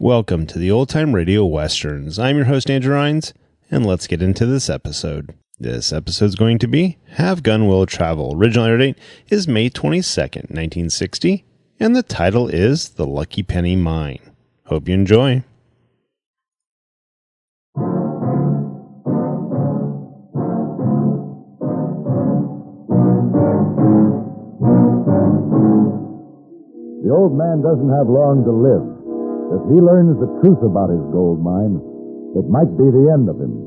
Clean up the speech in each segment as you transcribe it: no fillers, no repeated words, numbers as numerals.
Welcome to the Old Time Radio Westerns. I'm your host, Andrew Rhynes, and let's get into this episode. This episode is going to be Have Gun Will Travel. Original air date is May 22nd, 1960, and the title is The Lucky Penny Mine. Hope you enjoy. The old man doesn't have long to live. If he learns the truth about his gold mine, it might be the end of him.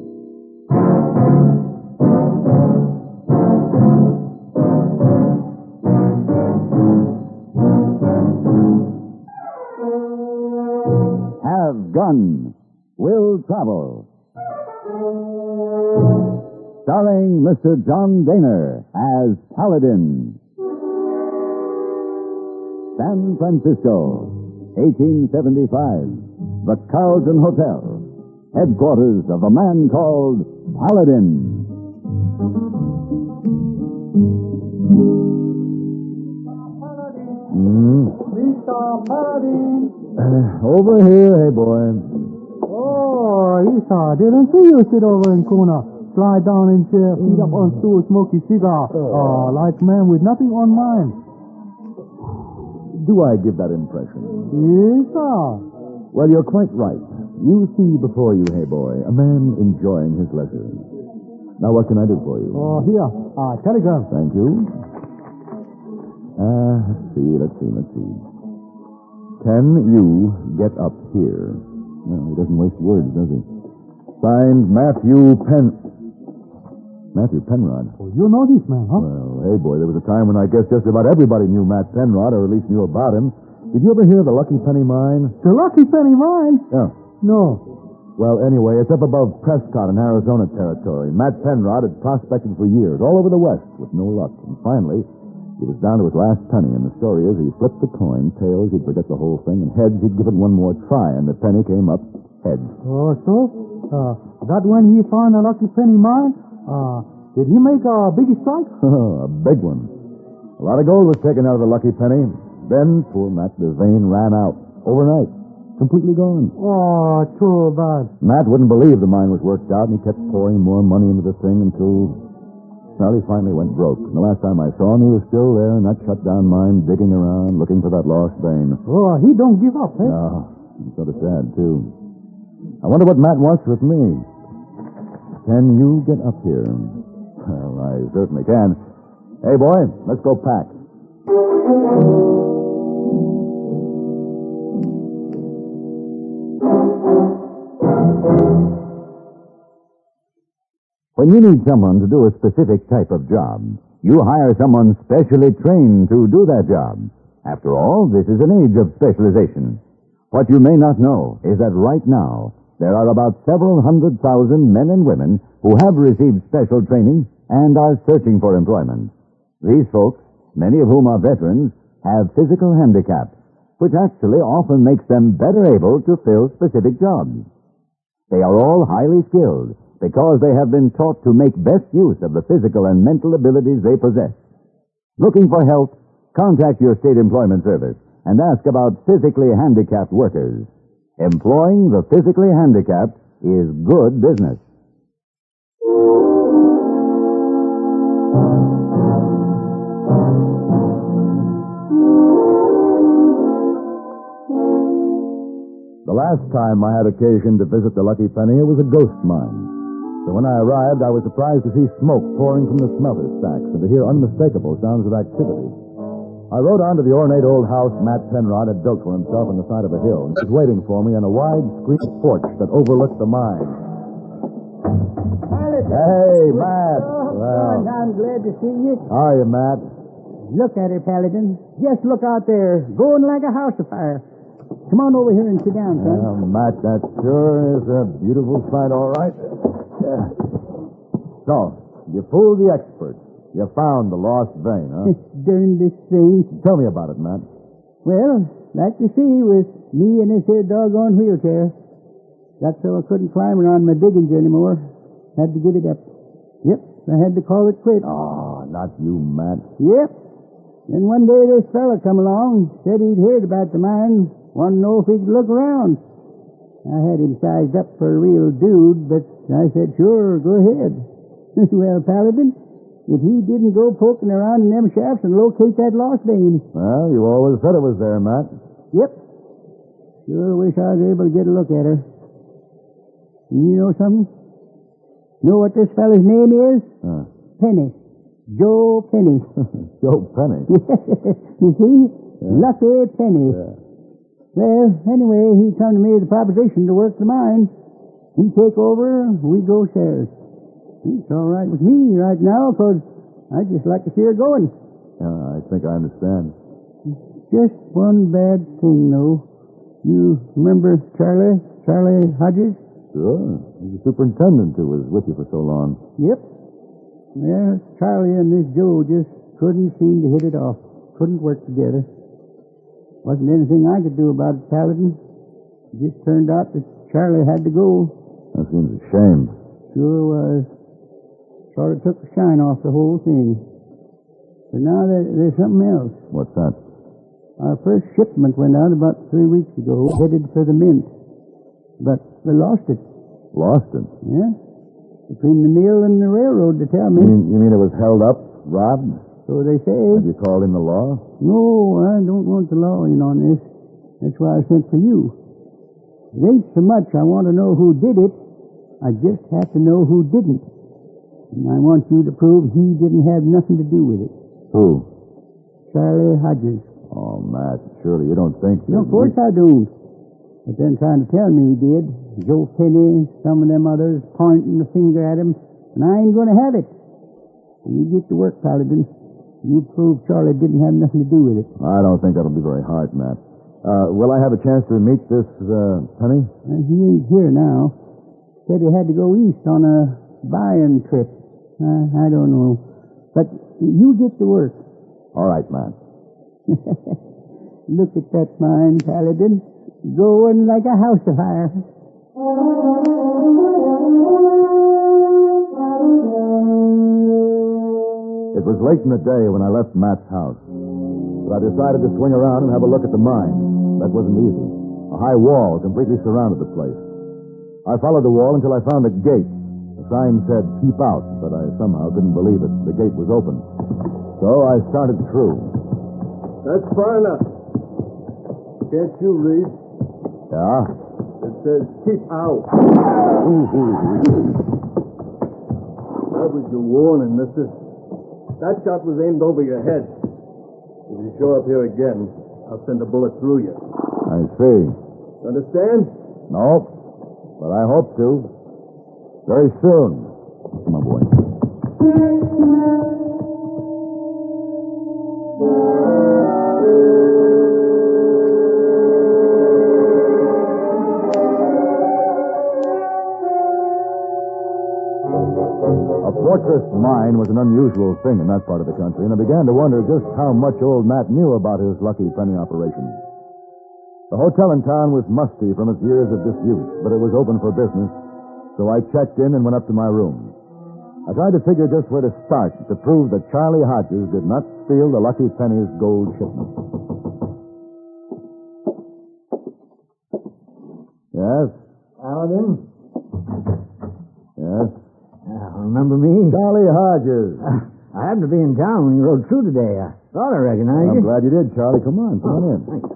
Have Gun Will Travel. Starring Mr. John Dehner as Paladin. San Francisco, 1875. The Carlton Hotel, headquarters of a man called Paladin. Mr. Paladin. Over here, Heyboy. Oh, Esau, didn't see you sit over in corner. Slide down in chair, feet up on stool, smoke your cigar. Like man with nothing on mind. Do I give that impression? Yes, sir. Well, you're quite right. You see before you, Heyboy, a man enjoying his leisure. Now, what can I do for you? Oh, here. Telegram. Thank you. Let's see. Can you get up here? No, he doesn't waste words, does he? Signed, Matthew Penrod. Oh, you know this man, huh? Well, hey, boy, there was a time when I guess just about everybody knew Matt Penrod, or at least knew about him. Did you ever hear of the Lucky Penny Mine? The Lucky Penny Mine? Yeah. No. Well, anyway, it's up above Prescott in Arizona territory. Matt Penrod had prospected for years, all over the West, with no luck. And finally, he was down to his last penny, and the story is he flipped the coin. Tails, he'd forget the whole thing, and heads, he'd give it one more try, and the penny came up heads. Oh, so? That when he found the Lucky Penny Mine? Did he make a big strike? A big one. A lot of gold was taken out of the Lucky Penny. Then, poor Matt, the vein ran out. Overnight. Completely gone. Oh, too bad. Matt wouldn't believe the mine was worked out, and he kept pouring more money into the thing until... Well, he finally went broke. And the last time I saw him, he was still there in that shut-down mine, digging around, looking for that lost vein. Oh, he don't give up, eh? No, he's sort of sad, too. I wonder what Matt wants with me. Can you get up here? Well, I certainly can. Hey, boy, let's go pack. When you need someone to do a specific type of job, you hire someone specially trained to do that job. After all, this is an age of specialization. What you may not know is that right now, there are about several 100,000 men and women who have received special training and are searching for employment. These folks, many of whom are veterans, have physical handicaps, which actually often makes them better able to fill specific jobs. They are all highly skilled because they have been taught to make best use of the physical and mental abilities they possess. Looking for help? Contact your state employment service and ask about physically handicapped workers. Employing the physically handicapped is good business. The last time I had occasion to visit the Lucky Penny, it was a ghost mine. So when I arrived, I was surprised to see smoke pouring from the smelter stacks and to hear unmistakable sounds of activity. I rode on to the ornate old house Matt Penrod had built for himself on the side of a hill, and was waiting for me on a wide screened porch that overlooked the mine. Hey, Matt. Well, I'm glad to see you. How are you, Matt? Look at her, Paladin. Just look out there, going like a house afire. Come on over here and sit down, son. Well, Matt, that sure is a beautiful sight, all right. So, you fooled the expert. You found the lost vein, huh? Darn this thing. Tell me about it, Matt. Well, like you see, with me and this here doggone wheelchair, got so I couldn't climb around my diggings anymore. Had to give it up. Yep, I had to call it quits. Oh, not you, Matt. Yep. Then one day this fella come along, said he'd heard about the mine, wanted to know if he could look around. I had him sized up for a real dude, but I said, sure, go ahead. Well, Paladin, if he didn't go poking around in them shafts and locate that lost vein. Well, you always said it was there, Matt. Yep. Sure wish I was able to get a look at her. You know something? Know what this fella's name is? Penny. Joe Penny. Joe Penny? You see? Yeah. Lucky Penny. Yeah. Well, anyway, he come to me with a proposition to work the mine. He take over, we go shares. It's all right with me right now, because I'd just like to see her going. Yeah, I think I understand. Just one bad thing, though. You remember Charlie Hodges? Sure. He's the superintendent who was with you for so long. Yep. Well, Charlie and this Joe just couldn't seem to hit it off. Couldn't work together. Wasn't anything I could do about it, Paladin. It just turned out that Charlie had to go. That seems a shame. Sure was. Sort of took the shine off the whole thing. But now there's something else. What's that? Our first shipment went out about 3 weeks ago, headed for the mint. But we lost it. Lost it? Yeah. Between the mill and the railroad, to tell me. You mean it was held up, robbed? So they say. Have you called in the law? No, I don't want the law in on this. That's why I sent for you. It ain't so much I want to know who did it. I just have to know who didn't. And I want you to prove he didn't have nothing to do with it. Who? Charlie Hodges. Oh, Matt, surely you don't think... No, of course I don't. But then trying to tell me he did. Joe Penny, some of them others pointing the finger at him. And I ain't going to have it. You get to work, Paladin. You prove Charlie didn't have nothing to do with it. I don't think that'll be very hard, Matt. Will I have a chance to meet this Penny? He ain't here now. Said he had to go east on a buying trip. I don't know. But you get to work. All right, Matt. Look at that mine, Paladin. Going like a house afire. It was late in the day when I left Matt's house. But I decided to swing around and have a look at the mine. That wasn't easy. A high wall completely surrounded the place. I followed the wall until I found a gate. The sign said, keep out, but I somehow couldn't believe it. The gate was open. So I started through. That's far enough. Can't you read? Yeah? It says, keep out. That was your warning, mister. That shot was aimed over your head. If you show up here again, I'll send a bullet through you. I see. Understand? No, but I hope to. Very soon. Come on, boy. A fortress mine was an unusual thing in that part of the country, and I began to wonder just how much old Matt knew about his lucky penny operation. The hotel in town was musty from its years of disuse, but it was open for business, so I checked in and went up to my room. I tried to figure just where to start to prove that Charlie Hodges did not steal the Lucky Penny's gold shipment. Yes? Paladin? Yes? Remember me? Charlie Hodges. I happened to be in town when you rode through today. I thought I recognized I'm you. glad you did, Charlie. Come on in. Thanks.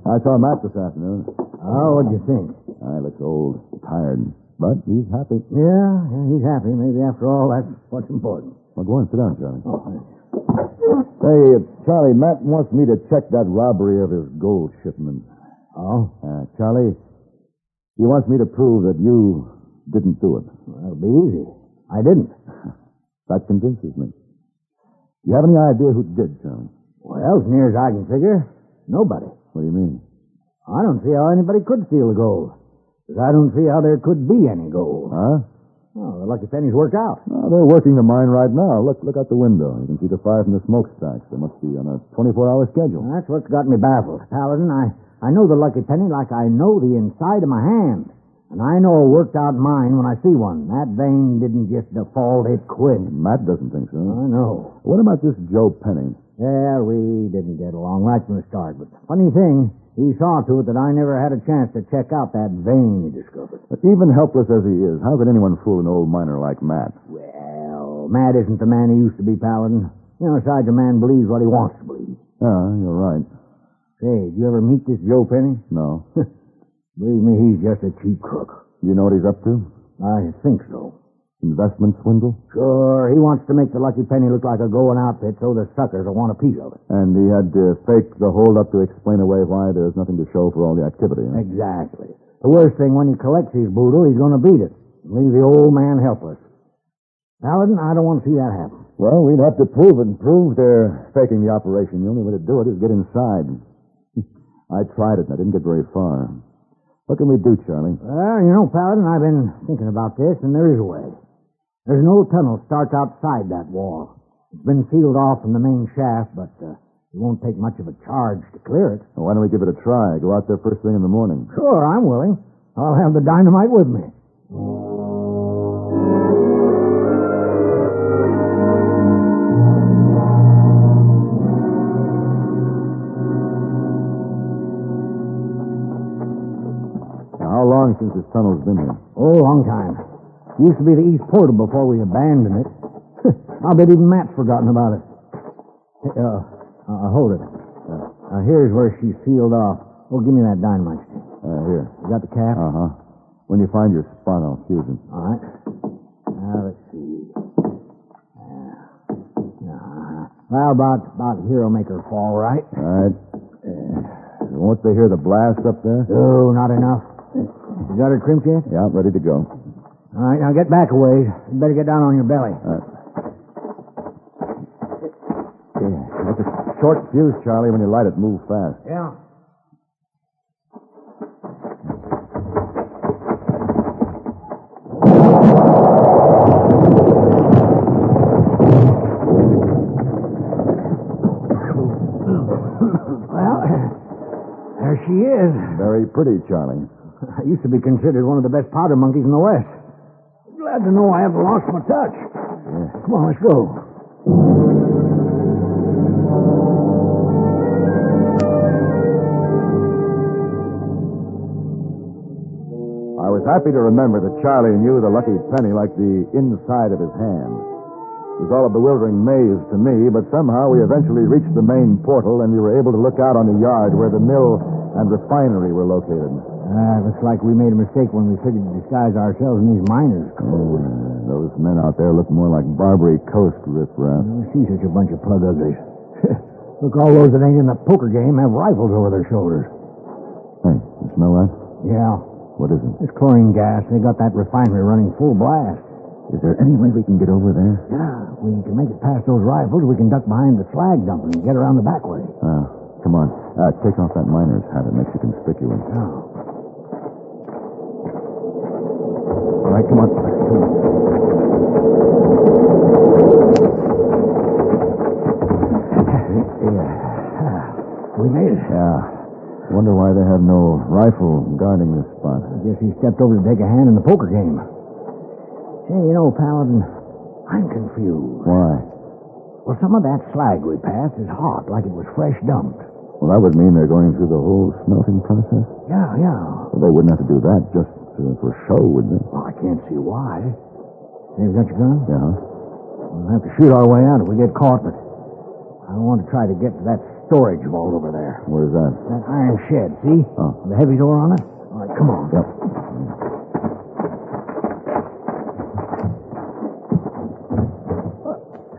I saw Matt this afternoon. Oh, what'd you think? He looks old, tired, but he's happy. Yeah, he's happy. Maybe after all, that's what's important. Well, go on, sit down, Charlie. Oh, thanks. Hey, Charlie, Matt wants me to check that robbery of his gold shipment. Oh? Charlie, he wants me to prove that you didn't do it. Well, that'll be easy. I didn't. That convinces me. You have any idea who did, Charlie? Well, as near as I can figure, nobody. What do you mean? I don't see how anybody could steal the gold. Because I don't see how there could be any gold. Huh? Oh, the Lucky Penny's worked out. Oh, they're working the mine right now. Look out the window. You can see the fire from the smokestacks. They must be on a 24-hour schedule. Well, that's what's got me baffled. Paladin, I know the Lucky Penny like I know the inside of my hand. And I know a worked-out mine when I see one. That vein didn't just default, it quit. Matt doesn't think so. I know. What about this Joe Penny? Yeah, we didn't get along right from the start. But funny thing, He saw to it that I never had a chance to check out that vein he discovered. But even helpless as he is, how could anyone fool an old miner like Matt? Well, Matt isn't the man he used to be, Paladin. You know, besides, a man believes what he wants to believe. Yeah, you're right. Say, did you ever meet this Joe Penny? No. Believe me, he's just a cheap crook. You know what he's up to? I think so. Investment swindle? Sure, he wants to make the Lucky Penny look like a going outfit so the suckers will want a piece of it. And he had to fake the hold-up to explain away why there's nothing to show for all the activity. Huh? Exactly. The worst thing, when he collects his boodle, he's going to beat it and leave the old man helpless. Paladin, I don't want to see that happen. Well, we'd have to prove they're faking the operation. The only way to do it is get inside. I tried it, and I didn't get very far. What can we do, Charlie? Well, you know, Paladin, I've been thinking about this, and there is a way. There's an old tunnel starts outside that wall. It's been sealed off from the main shaft, but it won't take much of a charge to clear it. Well, why don't we give it a try? Go out there first thing in the morning. Sure, I'm willing. I'll have the dynamite with me. Now, how long since this tunnel's been here? Oh, long time. Used to be the east portal before we abandoned it. I'll bet even Matt's forgotten about it. Hey, hold it. Here's where she's sealed off. Oh, give me that dynamite stick. Here. You got the cap? Uh-huh. When you find your spot, I'll fuse it. All right. Now, let's see. Well, about here will make her fall right. All right. Won't they hear the blast up there? Oh, not enough. You got her crimped yet? Yeah, ready to go. All right, now get back a ways. You better get down on your belly. It's a short fuse, Charlie. When you light it, move fast. Yeah. Well, there she is. Very pretty, Charlie. I used to be considered one of the best powder monkeys in the West. Glad to know I haven't lost my touch. Yeah. Come on, let's go. I was happy to remember that Charlie knew the Lucky Penny like the inside of his hand. It was all a bewildering maze to me, but somehow we eventually reached the main portal, and we were able to look out on the yard where the mill and refinery were located. Looks like we made a mistake when we figured to disguise ourselves in these miners' clothes. Those men out there look more like Barbary Coast riffraff. She's such a bunch of plug uglies. Look, all those that ain't in the poker game have rifles over their shoulders. Hey, you smell that? Yeah. What is it? It's chlorine gas. They got that refinery running full blast. Is there any way we can get over there? Yeah, we can make it past those rifles. We can duck behind the slag dump and get around the back way. Come on. Take off that miner's hat. It makes you conspicuous. Oh. All right, come on. We made it. Yeah. Wonder why they have no rifle guarding this spot. I guess he stepped over to take a hand in the poker game. Say, you know, Paladin, I'm confused. Why? Well, some of that slag we passed is hot, like it was fresh dumped. Well, that would mean they're going through the whole smelting process. Yeah. Well, they wouldn't have to do that just for show, would they? Well, I can't see why. Hey, you got your gun? Yeah. We'll have to shoot our way out if we get caught, but I want to try to get to that storage vault over there. Where's that? That iron shed, see? Oh. The heavy door on it? All right, come on. Yep.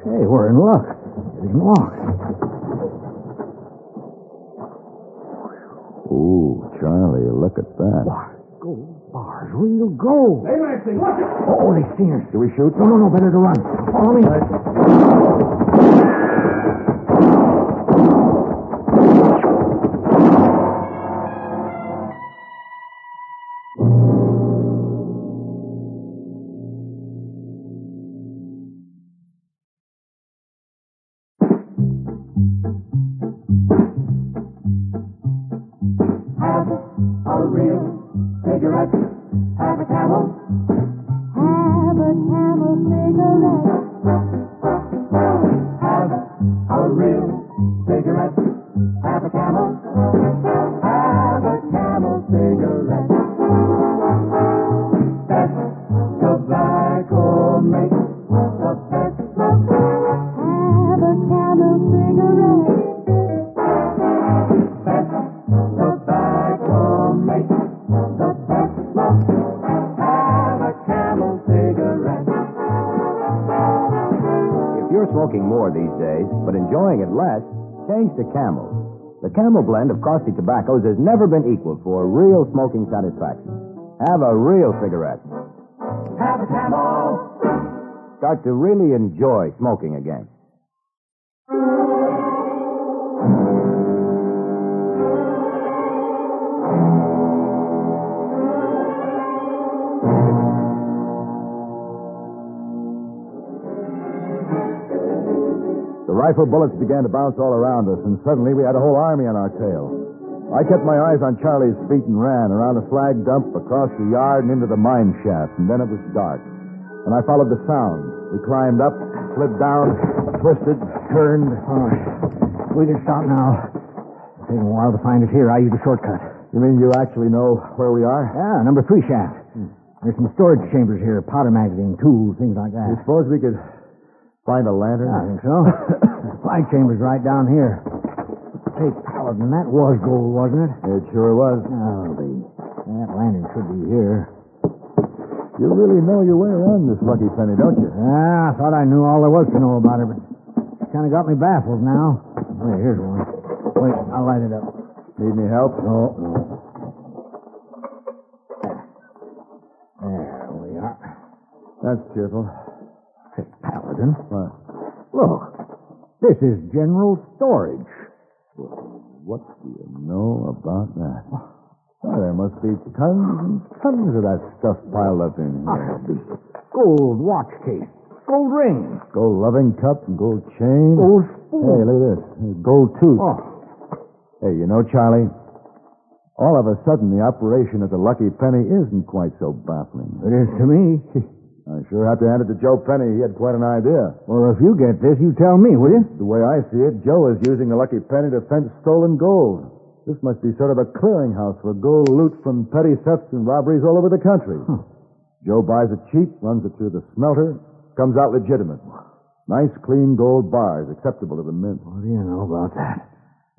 Hey, we're in luck. It isn't locked. Ooh, Charlie, look at that. Why, gold bars, real gold. Hey, Maxie, look it! Oh, they've seen us. Do we shoot? No, better to run. Follow me. cigarette. Have a camel. Have a camel cigarette. Have a real cigarette. Have a camel. Have smoking more these days, but enjoying it less, change to Camel. The Camel blend of costly tobaccos has never been equaled for real smoking satisfaction. Have a real cigarette. Have a Camel. Start to really enjoy smoking again. The rifle bullets began to bounce all around us, and suddenly we had a whole army on our tail. I kept my eyes on Charlie's feet and ran around the flag dump, across the yard, and into the mine shaft, and then it was dark. And I followed the sound. We climbed up, slid down, twisted, turned. Oh, we can stop now. It's taking a while to find us here. I used a shortcut. You mean you actually know where we are? Yeah, number 3 shaft. There's some storage chambers here, powder magazine, tools, things like that. You suppose we could find a lantern? I think so. Flag chamber's right down here. Hey, Paladin, that was gold, wasn't it? It sure was. Oh, that lantern should be here. You really know your way around this lucky penny, don't you? Yeah, I thought I knew all there was to know about her, but it's kind of got me baffled now. Oh, here's one. Wait, I'll light it up. Need any help? No. There we are. That's cheerful. Hey, Paladin. What? Look, this is general storage. What do you know about that? Oh, there must be tons and tons of that stuff piled up in here. Gold watch case, gold ring, Gold loving cup and gold chain. gold spoon. Hey, look at this. Gold tooth. Oh, Hey, you know, Charlie, all of a sudden the operation of the lucky penny isn't quite so baffling. it is to me. I sure have to hand it to Joe Penny. He had quite an idea. Well, if you get this, you tell me, will you? The way I see it, Joe is using the lucky penny to fence stolen gold. This must be sort of a clearinghouse for gold loot from petty thefts and robberies all over the country. Huh. Joe buys it cheap, runs it through the smelter, comes out legitimate. Nice, clean gold bars, acceptable to the mint. What do you know about that?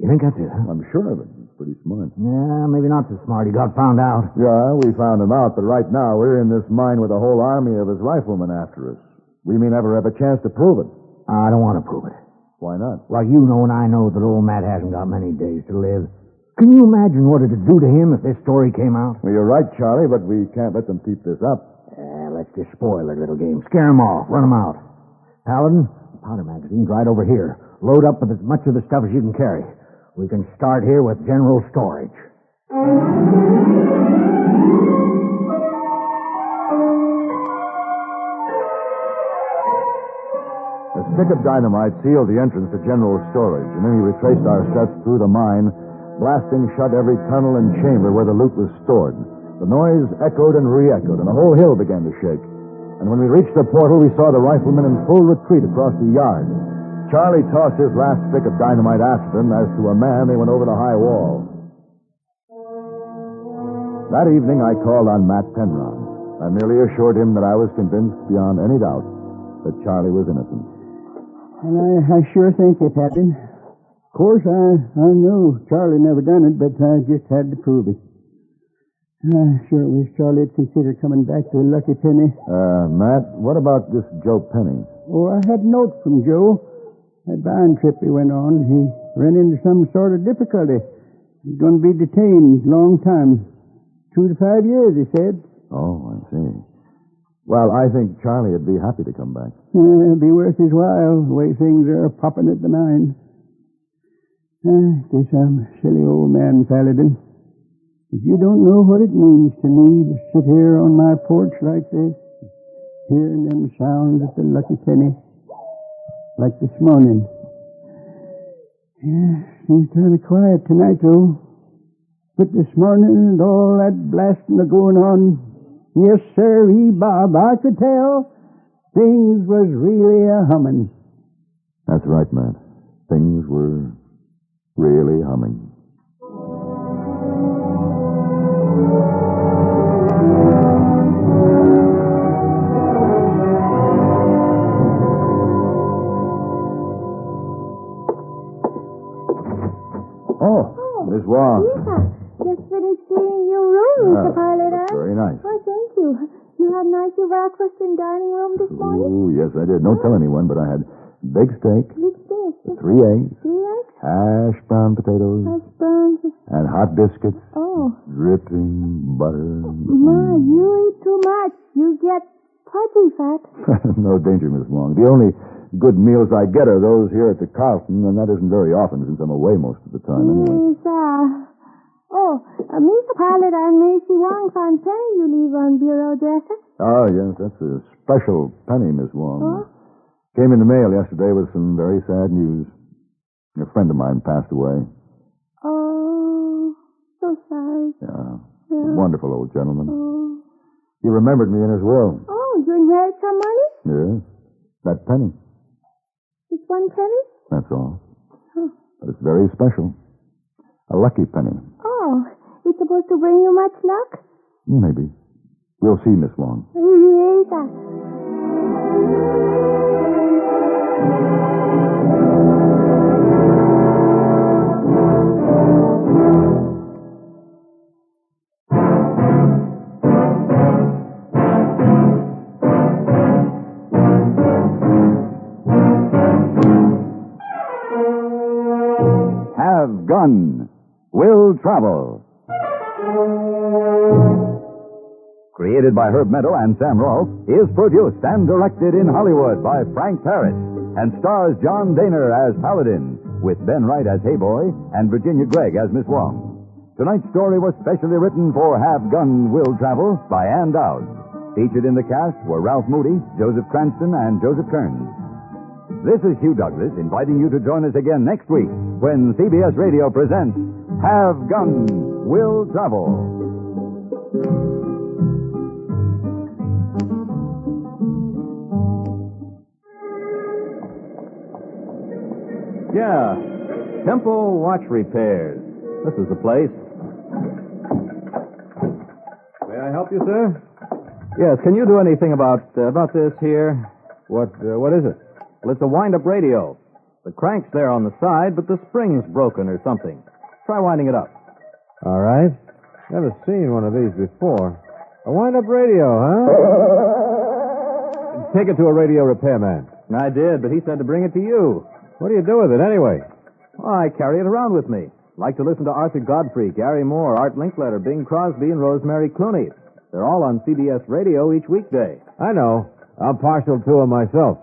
You think that's it, huh? I'm sure of it. He's pretty smart. Yeah, maybe not so smart. He got found out. Yeah, we found him out, but right now we're in this mine with a whole army of his riflemen after us. We may never have a chance to prove it. I don't want to prove it. Why not? Well, you know and I know that old Matt hasn't got many days to live. Can you imagine what it'd do to him if this story came out? Well, you're right, Charlie, but we can't let them keep this up. Let's just spoil their little game. Scare them off. Run them out. Paladin, the powder magazine's right over here. Load up with as much of the stuff as you can carry. We can start here with general storage. A stick of dynamite sealed the entrance to general storage, and then we retraced our steps through the mine, blasting shut every tunnel and chamber where the loot was stored. The noise echoed and re-echoed, and the whole hill began to shake. And when we reached the portal, we saw the riflemen in full retreat across the yard. Charlie tossed his last stick of dynamite after them. As to a man, they went over the high wall. That evening, I called on Matt Penrod. I merely assured him that I was convinced beyond any doubt that Charlie was innocent. And I sure think it happened. Of course, I knew Charlie never done it, but I just had to prove it. I sure wish Charlie had considered coming back to a lucky penny. Matt, what about this Joe Penny? Oh, I had a note from Joe. That buying trip he went on, he ran into some sort of difficulty. He's going to be detained a long time. 2 to 5 years, he said. Oh, I see. Well, I think Charlie would be happy to come back. It'd be worth his while, the way things are popping at the mine. Guess I'm a silly old man, Paladin. If you don't know what it means to me to sit here on my porch like this, hearing them sounds at the lucky penny, like this morning. Yeah, seems kind of quiet tonight, though. But this morning and all that blasting going on, yes, sir, Bob, I could tell things was really a-humming. That's right, Matt. Things were really humming. Miss Wong. Yeah, just finished cleaning your room, Mr. Paladin. Very nice. Well, thank you. You had nice breakfast and dining room this morning? Oh, yes, I did. Don't tell anyone, but I had big steak, Big steak. 3 eggs, 3 eggs? hash brown potatoes, Hash browns. and hot biscuits, Oh, dripping butter. Ma, you eat too much. You get pudgy fat. No danger, Miss Wong. The only good meals I get are those here at the Carlton, and that isn't very often since I'm away most of the time anyway. Yes, Mr. Paladin, Macy Wong found penny you leave on bureau dresser. Oh, yes, that's a special penny, Miss Wong. Oh? Came in the mail yesterday with some very sad news. A friend of mine passed away. Oh, so sorry. Yeah. Yeah. Wonderful old gentleman. Oh. He remembered me in his will. Oh, you inherit some money? Yes. That penny. Just 1 penny? That's all. Oh. But it's very special. A lucky penny. Oh, it's supposed to bring you much luck? Maybe. We'll see, Miss Wong. Yes. Have Gun. Will Travel. Created by Herb Meadow and Sam Rolfe, is produced and directed in Hollywood by Frank Parrish and stars John Dehner as Paladin, with Ben Wright as Heyboy and Virginia Gregg as Miss Wong. Tonight's story was specially written for Have Gun Will Travel by Dowd. Featured in the cast were Ralph Moody, Joseph Cranston, and Joseph Kearns. This is Hugh Douglas inviting you to join us again next week when CBS Radio presents Have Gun Will Travel. Yeah. Temple Watch Repairs. This is the place. May I help you, sir? Yes, can you do anything about this here? What is it? Well, it's a wind-up radio. The crank's there on the side, but the spring's broken or something. Try winding it up. All right. Never seen one of these before. A wind-up radio, huh? Take it to a radio repairman. I did, but he said to bring it to you. What do you do with it anyway? Well, I carry it around with me. Like to listen to Arthur Godfrey, Gary Moore, Art Linkletter, Bing Crosby, and Rosemary Clooney. They're all on CBS Radio each weekday. I know. I'm partial to them myself.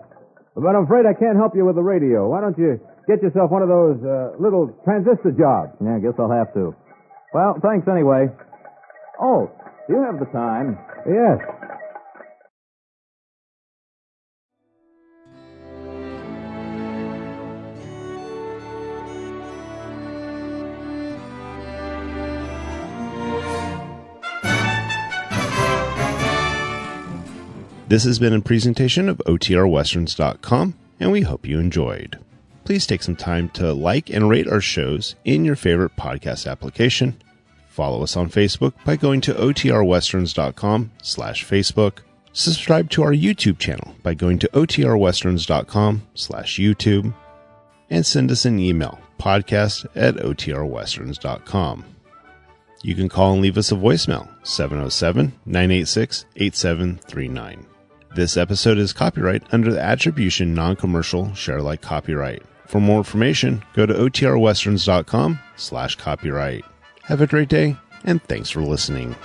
But I'm afraid I can't help you with the radio. Why don't you get yourself one of those little transistor jobs? Yeah, I guess I'll have to. Well, thanks anyway. Oh, do you have the time? Yes. This has been a presentation of OTRWesterns.com, and we hope you enjoyed. Please take some time to like and rate our shows in your favorite podcast application. Follow us on Facebook by going to OTRWesterns.com/Facebook. Subscribe to our YouTube channel by going to OTRWesterns.com/YouTube. And send us an email, podcast@OTRWesterns.com. You can call and leave us a voicemail, 707-986-8739. This episode is copyright under the Attribution Non-Commercial Share-alike copyright. For more information, go to OTRWesterns.com/copyright. Have a great day, and thanks for listening.